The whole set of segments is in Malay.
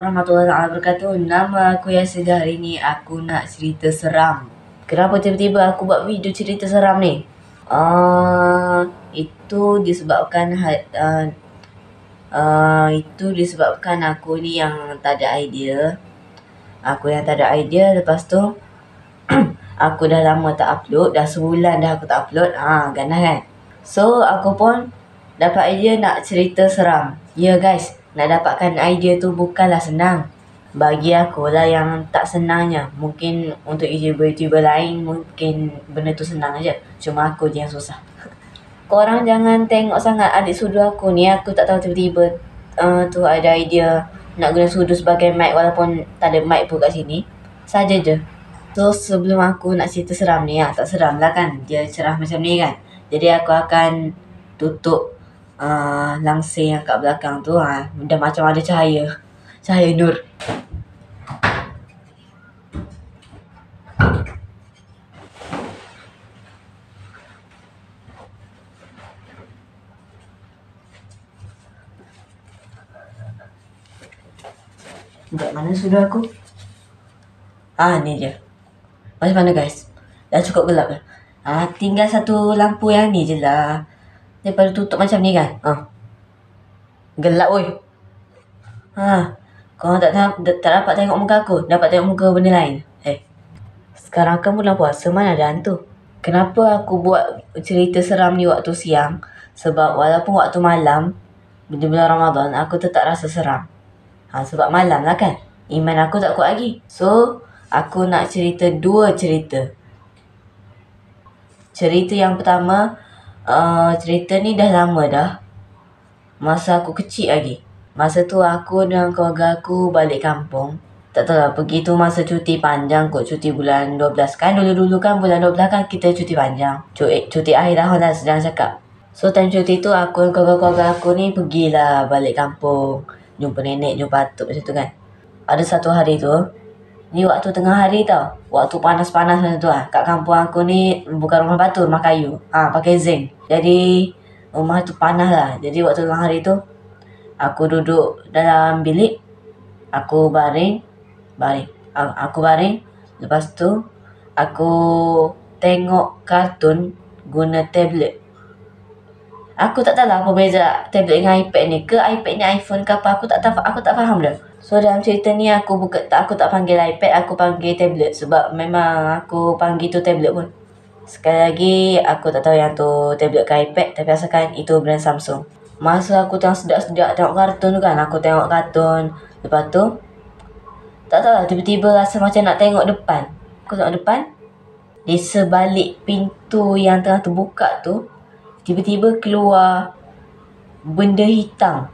Warahmatullahi wabarakatuh. Nama aku Yasida. Hari ni aku nak cerita seram. Kenapa tiba-tiba aku buat video cerita seram ni? Itu disebabkan aku ni yang tak ada idea. Lepas tu aku dah lama tak upload. Dah sebulan dah aku tak upload. Ganas kan? So aku pun dapat idea nak cerita seram. Ya guys, nak dapatkan idea tu bukanlah senang. Bagi aku lah yang tak senangnya. Mungkin untuk YouTuber lain mungkin benda tu senang aja. Cuma aku je yang susah. Korang jangan tengok sangat adik sudu aku ni. Aku tak tahu tiba-tiba tu ada idea nak guna sudu sebagai mic, walaupun tak ada mic pun kat sini. Saja je. So sebelum aku nak cerita seram ni, tak seram lah kan, dia cerah macam ni kan. Jadi aku akan tutup langsir yang kat belakang tu. Dah macam ada cahaya nur. Sekejap, mana sudu aku? Ni dia. Macam mana guys? Dah cukup gelap dah. Tinggal satu lampu yang ni je lah. Daripada tutup macam ni kan. Gelap woi. Korang tak dapat tengok muka aku. Dapat tengok muka benda lain. Sekarang kan bulan puasa, mana ada hantu. Kenapa aku buat cerita seram ni waktu siang? Sebab walaupun waktu malam di bulan Ramadan, aku tetap rasa seram. Sebab malam lah kan. Iman aku tak kuat lagi. So aku nak cerita 2 cerita. Cerita yang pertama, cerita ni dah lama dah. Masa aku kecil lagi. Masa tu aku dengan keluarga aku balik kampung. Tak tahu lah, pergi tu masa cuti panjang kot. Cuti bulan 12 kan. Dulu-dulu kan bulan 12 kan kita cuti panjang. Cuti akhir tahun lah sedang cakap. So time cuti tu aku dan keluarga-keluarga aku ni pergilah balik kampung. Jumpa nenek, jumpa atuk macam tu kan. Ada satu hari tu, ni waktu tengah hari tau. Waktu panas-panas macam tu lah. Kat kampung aku ni bukan rumah batu, rumah kayu. Pakai zinc. Jadi rumah tu panas lah. Jadi waktu tengah hari tu, aku duduk dalam bilik. Aku baring. Lepas tu aku tengok kartun guna tablet. Aku tak tahu lah apa beza tablet dengan iPad ni. Ke iPad ni iPhone ke apa, aku tak faham dah. So dalam cerita ni aku tak panggil iPad, aku panggil tablet. Sebab memang aku panggil tu tablet pun. Sekali lagi aku tak tahu yang tu tablet ke iPad, tapi asalkan itu brand Samsung. Masa aku tengah sedap-sedap tengok kartun tu kan, aku tengok kartun. Lepas tu tak tahu lah, tiba-tiba rasa macam nak tengok depan. Aku tengok depan, di sebalik pintu yang tengah terbuka tu, tiba-tiba keluar benda hitam.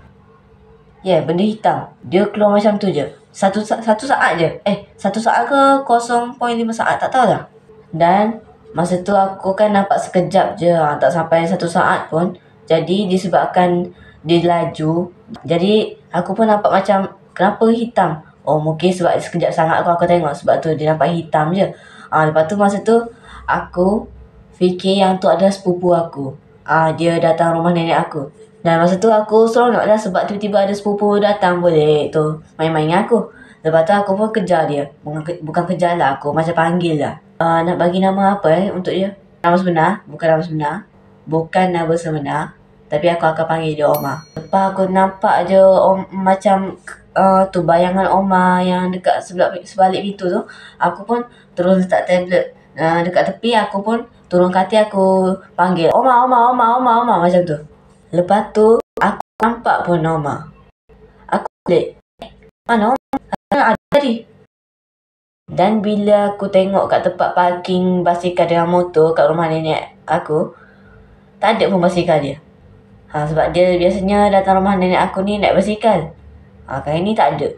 Benda hitam. Dia keluar macam tu je. Satu saat je. 1 saat ke 0.5 saat, tak tahu lah. Dan masa tu aku kan nampak sekejap je. Tak sampai 1 saat pun. Jadi disebabkan dia laju, jadi aku pun nampak macam kenapa hitam. Mungkin sebab sekejap sangat aku tengok, sebab tu dia nampak hitam je. Lepas tu masa tu aku fikir yang tu ada sepupu aku. Dia datang rumah nenek aku. Dan masa tu aku seronok lah sebab tiba-tiba ada sepupu datang boleh tu main-main dengan aku. Lepas tu aku pun kejar dia. Bukan kejar lah, aku macam panggil lah. Nak bagi nama apa untuk dia? Nama sebenar? Bukan nama sebenar. Tapi aku akan panggil dia Oma. Lepas aku nampak je macam tu bayangan Oma yang dekat sebalik pintu tu. Aku pun terus letak tablet dekat tepi. Aku pun turun kaki, aku panggil Oma macam tu. Lepas tu aku nampak pun Oma. Aku balik, mana Oma? Ada tadi. Dan bila aku tengok kat tempat parking basikal dengan motor kat rumah nenek aku, tak ada pun basikal dia. Sebab dia biasanya datang rumah nenek aku ni naik basikal. Kali ni tak ada.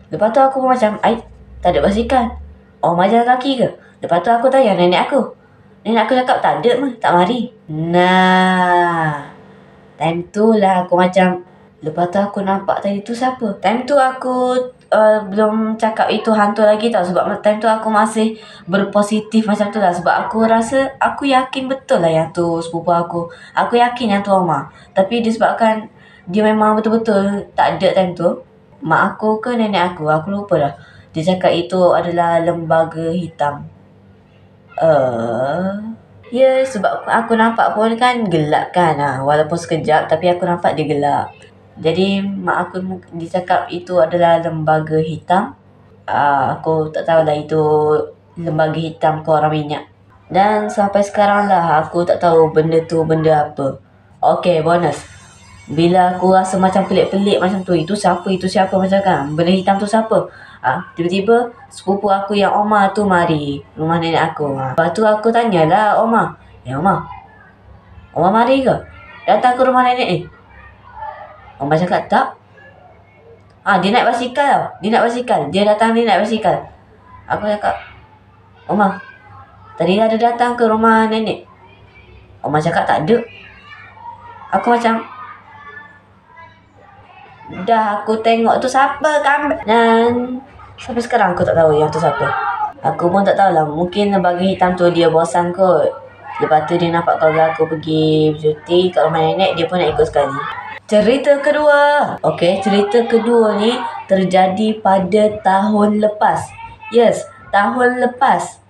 Lepas tu aku pun macam, tak ada basikal. Oma jalan kaki ke? Lepas tu aku tanya nenek aku. Nenek aku cakap tak ada mah, tak mari. Time tu lah aku macam, lepas tu aku nampak tadi tu siapa? Time tu aku belum cakap itu hantu lagi tau. Sebab time tu aku masih berpositif macam tu lah. Sebab aku rasa, aku yakin betul lah yang tu sepupu aku. Aku yakin yang tu Oma. Tapi disebabkan dia memang betul-betul tak ada time tu, mak aku ke nenek aku lupa dah. Dia cakap itu adalah lembaga hitam. Ya, sebab aku nampak pun kan gelap kan. Walaupun sekejap tapi aku nampak dia gelap. Jadi mak aku dia cakap itu adalah lembaga hitam. Aku tak tahulah itu lembaga hitam ke orang minyak. Dan sampai sekarang lah aku tak tahu benda tu benda apa. Okay, bonus. Bila aku rasa macam pelik-pelik macam tu, itu siapa macam kan. Benda hitam tu siapa? Tiba-tiba sepupu aku yang Omar tu mari rumah nenek aku. Lepas tu aku tanyalah Omar. Omar mari ke? Datang ke rumah nenek ni? Omar cakap tak. Dia naik basikal tau. Dia datang dia naik basikal. Aku cakap, Omar, tadi ada datang ke rumah nenek? Omar cakap tak ada. Aku macam, dah aku tengok tu siapa kan. Dan sampai sekarang aku tak tahu yang tu siapa. Aku pun tak tahulah. Mungkin lembaga hitam tu dia bosan kot. Lepas tu dia nampak keluarga aku pergi bercuti kat rumah nenek, dia pun nak ikut sekali. Cerita kedua. Okay, cerita kedua ni terjadi pada tahun lepas. Yes, tahun lepas.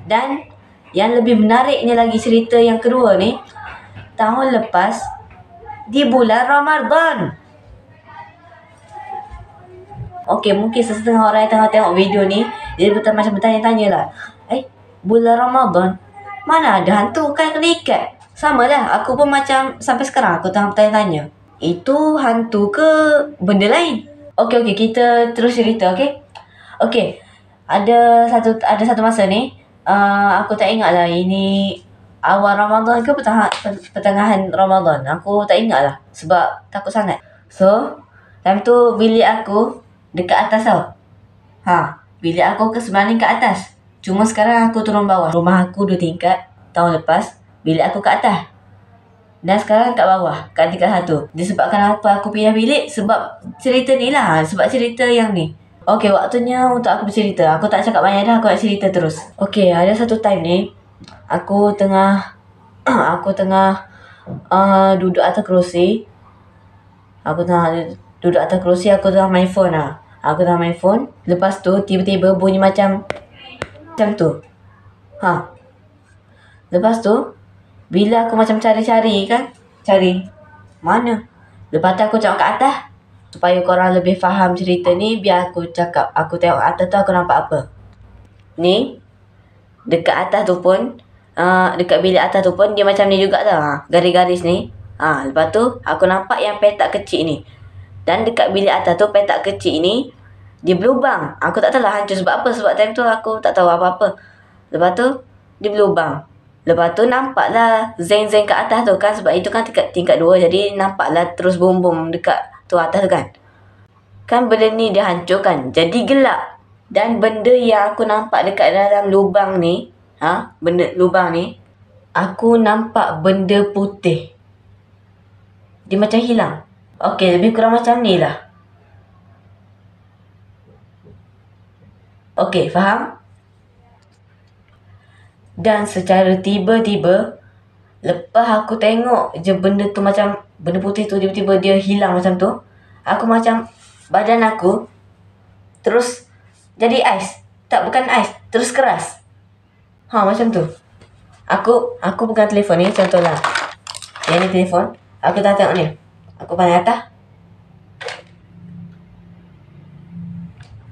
Dan yang lebih menariknya lagi cerita yang kedua ni, tahun lepas di bulan Ramadan. Okay, mungkin sesetengah orang yang tengah tengok video ni, dia macam bertanya-tanya lah. Bulan Ramadan, mana ada hantu kan kena ikat? Sama lah, aku pun macam sampai sekarang aku tengah bertanya-tanya. Itu hantu ke benda lain? Okay, kita terus cerita, okay? Okay, ada satu masa ni, aku tak ingat lah ini awal Ramadan ke pertengahan Ramadan. Aku tak ingat lah sebab takut sangat. So, time tu bilik aku dekat atas tau. Bilik aku ke sebenarnya kat atas. Cuma sekarang aku turun bawah. Rumah aku 2 tingkat. Tahun lepas, bilik aku kat atas. Dan sekarang kat bawah, kat tingkat 1. Disebabkan apa aku pindah bilik? Sebab cerita ni lah. Sebab cerita yang ni. Okay, waktunya untuk aku bercerita. Aku tak cakap banyak dah, aku nak cerita terus. Okay, ada satu time ni, aku tengah duduk atas kerusi. Aku tengah main phone lah. Aku tengah main phone. Lepas tu, tiba-tiba bunyi macam tu. Lepas tu, bila aku macam cari-cari kan. Cari. Mana? Lepas tu aku tengok kat atas. Supaya korang lebih faham cerita ni, biar aku cakap. Aku tengok atas tu aku nampak apa. Ni. Dekat atas tu pun. Dekat bilik atas tu pun dia macam ni juga tau. Garis-garis ni. Lepas tu aku nampak yang petak kecil ni. Dan dekat bilik atas tu petak kecil ni dia berlubang. Aku tak tahu lah hancur sebab apa. Sebab time tu aku tak tahu apa-apa. Lepas tu dia berlubang. Lepas tu nampaklah zeng-zeng kat atas tu kan. Sebab itu kan tingkat 2. Jadi nampaklah terus bom-bom dekat tu atas tu kan. Kan benda ni dia hancur kan. Jadi gelap. Dan benda yang aku nampak dekat dalam lubang ni. Benda lubang ni. Aku nampak benda putih. Dia macam hilang. Okay, lebih kurang macam ni lah. Okay, faham? Dan secara tiba-tiba, lepas aku tengok je benda tu macam, benda putih tu tiba-tiba dia hilang macam tu. Aku macam, badan aku terus jadi ais. Tak, bukan ais, terus keras. Macam tu. Aku pegang telefon ni, contohlah. Yang ni telefon. Aku tak tengok ni. Aku pandang atas.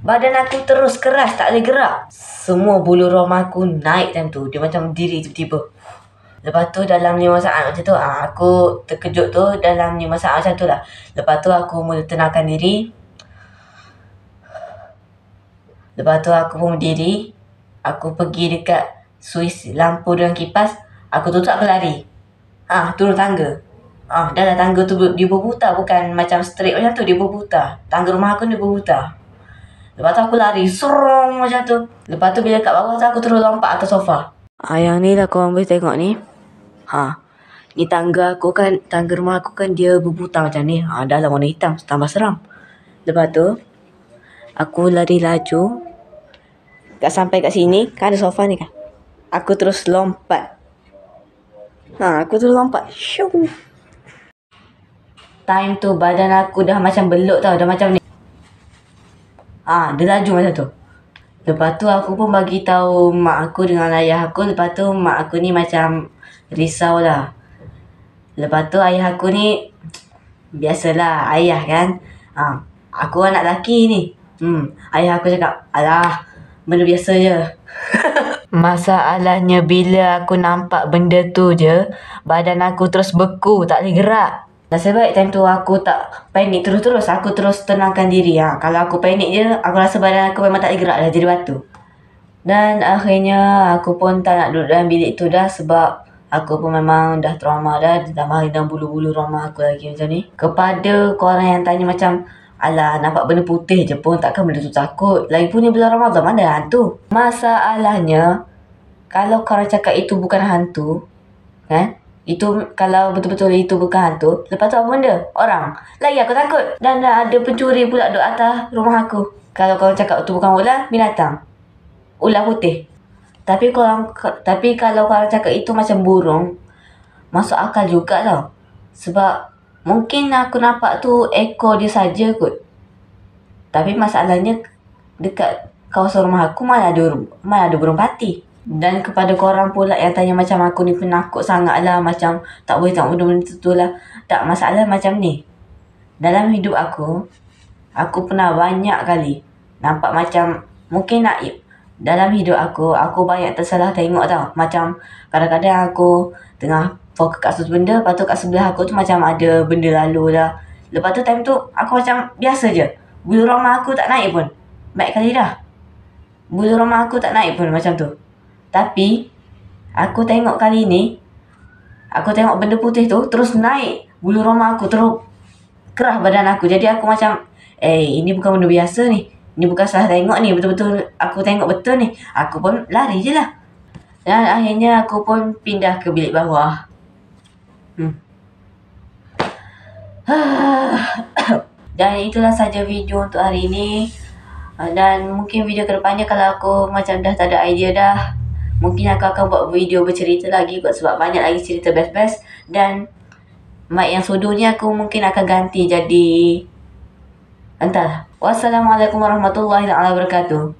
Badan aku terus keras, tak boleh gerak. Semua bulu roma aku naik time tu. Dia macam berdiri tiba-tiba. Lepas tu dalam 5 saat macam tu, aku terkejut tu dalam 5 saat macam tu lah. Lepas tu aku mula tenangkan diri. Lepas tu aku pun berdiri. Aku pergi dekat suis lampu dengan kipas. Aku tutup, aku lari. Turun tangga. Dah tangga tu dia berbuta. Bukan macam straight macam tu, dia berbuta. Tangga rumah aku dia berbuta. Lepas tu aku lari, sorong macam tu. Lepas tu bila kat bawah tu aku terus lompat atas sofa. Yang ni lah korang boleh tengok ni. Ni tangga aku kan, tangga rumah aku kan dia berbutang macam ni. Dah lah warna hitam, tambah seram. Lepas tu, aku lari laju. Sampai kat sini, kan ada sofa ni kan. Aku terus lompat. Time tu badan aku dah macam beluk tau, dah macam ni. Dia laju macam tu. Lepas tu aku pun bagi tahu mak aku dengan ayah aku. Lepas tu mak aku ni macam risau lah. Lepas tu ayah aku ni, biasalah ayah kan. Aku anak lelaki ni. Ayah aku cakap, alah, benda biasa je. Masalahnya bila aku nampak benda tu je, badan aku terus beku, tak boleh gerak. Nasib baik time tu aku tak panik terus-terus. Aku terus tenangkan diri. Kalau aku panik je, aku rasa badan aku memang tak boleh gerak dah, jadi batu. Dan akhirnya aku pun tak nak duduk dalam bilik tu dah, sebab aku pun memang dah trauma dah. Ditambah dengan bulu-bulu roma aku lagi macam ni. Kepada korang yang tanya macam, alah, nampak benda putih je pun takkan benda tu takut. Lagipun ni bulan Ramadan, mana ada hantu. Masalahnya, kalau korang cakap itu bukan hantu, kan? Itu kalau betul-betul itu bukan hantu, lepas tu apa benda? Orang. Lagi aku takut. Dan dah ada pencuri pula duduk atas rumah aku. Kalau korang cakap itu bukan ular, binatang. Ular putih. Tapi kalau korang cakap itu macam burung, masuk akal juga tau. Sebab mungkin aku nampak tu ekor dia saja kot. Tapi masalahnya dekat kawasan rumah aku mana ada burung pati. Dan kepada korang pula yang tanya macam aku ni penakut sangat lah, macam tak boleh tengok benda-benda tu lah. Tak, masalah macam ni. Dalam hidup aku pernah banyak kali nampak macam, dalam hidup aku banyak tersalah tengok tau. Macam kadang-kadang aku tengah fokus kat satu benda, lepas tu kat sebelah aku tu macam ada benda lalu lah. Lepas tu time tu aku macam biasa je. Bulu roma aku tak naik pun. Baik kali dah. Bulu roma aku tak naik pun macam tu. Tapi aku tengok kali ni, aku tengok benda putih tu terus naik bulu roma aku, terus kerah badan aku. Jadi aku macam, ini bukan benda biasa ni. Ni bukan salah tengok ni, betul-betul aku tengok betul ni. Aku pun lari je lah. Dan akhirnya aku pun pindah ke bilik bawah. Dan itulah saja video untuk hari ini. Dan mungkin video kedepannya kalau aku macam dah tak ada idea dah, mungkin aku akan buat video bercerita lagi kot, sebab banyak lagi cerita best-best. Dan mic yang sudu ni aku mungkin akan ganti jadi, entahlah. Wassalamualaikum warahmatullahi wabarakatuh.